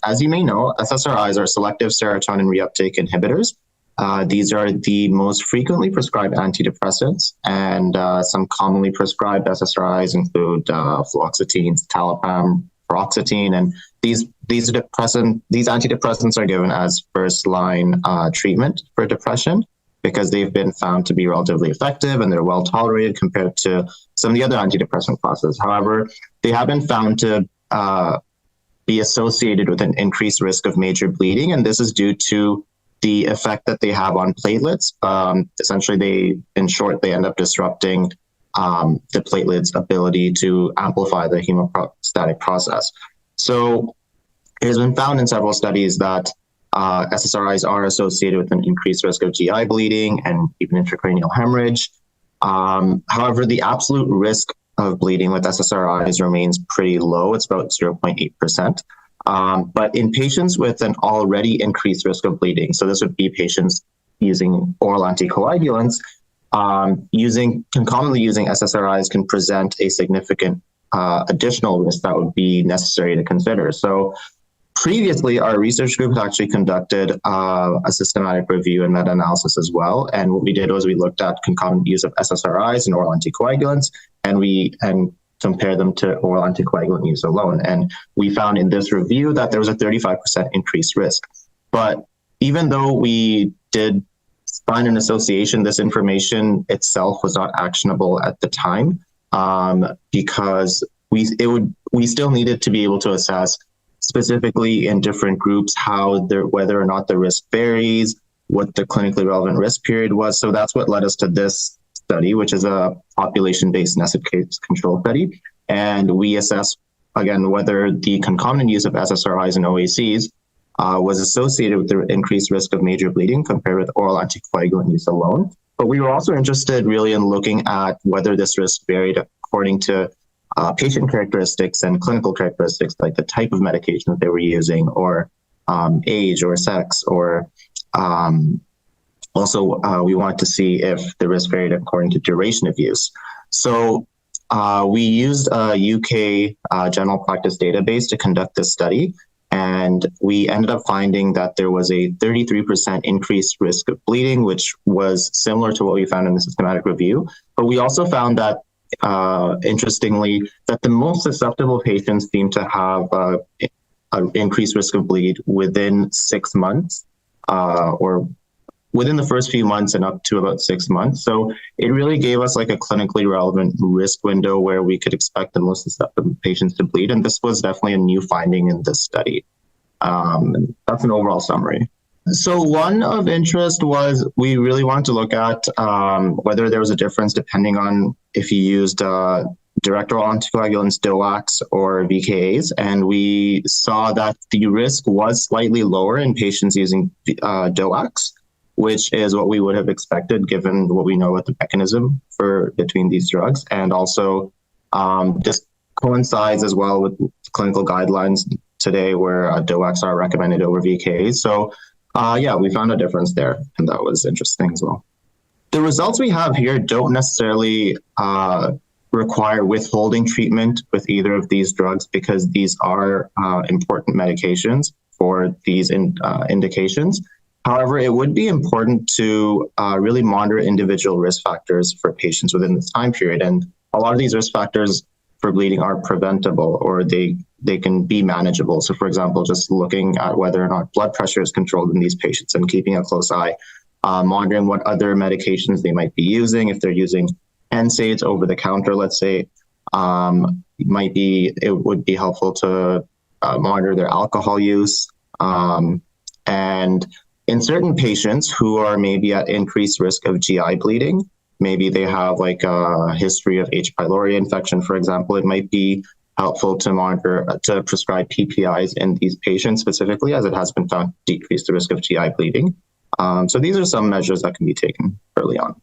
as you may know, SSRIs are selective serotonin reuptake inhibitors. These are the most frequently prescribed antidepressants, and some commonly prescribed SSRIs include fluoxetine, citalopram, paroxetine, and these antidepressants are given as first-line treatment for depression because they've been found to be relatively effective and they're well tolerated compared to some of the other antidepressant classes. However, they have been found to be associated with an increased risk of major bleeding, and this is due to the effect that they have on platelets. Essentially, they end up disrupting the platelets' ability to amplify the hemostatic process. So it has been found in several studies that SSRIs are associated with an increased risk of GI bleeding and even intracranial hemorrhage. However, the absolute risk of bleeding with SSRIs remains pretty low. It's about 0.8%. But in patients with an already increased risk of bleeding, so this would be patients using oral anticoagulants, concomitantly using SSRIs can present a significant additional risk that would be necessary to consider. So previously, our research group had actually conducted a systematic review and meta-analysis as well. And what we did was we looked at concomitant use of SSRIs and oral anticoagulants, and compare them to oral anticoagulant use alone. And we found in this review that there was a 35% increased risk. But even though we did find an association, this information itself was not actionable at the time because we still needed to be able to assess specifically in different groups whether or not the risk varies, what the clinically relevant risk period was. So that's what led us to this study, which is a population-based nested case control study. And we assess, again, whether the concomitant use of SSRIs and OACs was associated with the increased risk of major bleeding compared with oral anticoagulant use alone. But we were also interested really in looking at whether this risk varied according to patient characteristics and clinical characteristics, like the type of medication that they were using, or age or sex, or also we wanted to see if the risk varied according to duration of use. So we used a UK general practice database to conduct this study, and we ended up finding that there was a 33% increased risk of bleeding, which was similar to what we found in the systematic review. But we also found that interestingly, that the most susceptible patients seem to have an increased risk of bleed within 6 months, or within the first few months and up to about 6 months. So it really gave us like a clinically relevant risk window where we could expect the most susceptible patients to bleed. And this was definitely a new finding in this study. That's an overall summary. So one of interest was we really wanted to look at whether there was a difference depending on if you used direct oral anticoagulants, DOACs, or VKAs. And we saw that the risk was slightly lower in patients using DOACs, which is what we would have expected given what we know about the mechanism between these drugs. And also this coincides as well with clinical guidelines today where DOACs are recommended over VKAs. So we found a difference there, and that was interesting as well. The results we have here don't necessarily require withholding treatment with either of these drugs because these are important medications for these indications. However, it would be important to really monitor individual risk factors for patients within this time period. And a lot of these risk factors for bleeding are preventable, or they can be manageable. So for example, just looking at whether or not blood pressure is controlled in these patients and keeping a close eye, monitoring what other medications they might be using. If they're using NSAIDs over the counter, let's say, it would be helpful to monitor their alcohol use. And in certain patients who are maybe at increased risk of GI bleeding, maybe they have like a history of H. pylori infection, for example, it might be helpful to prescribe PPIs in these patients specifically, as it has been found to decrease the risk of GI bleeding. So these are some measures that can be taken early on.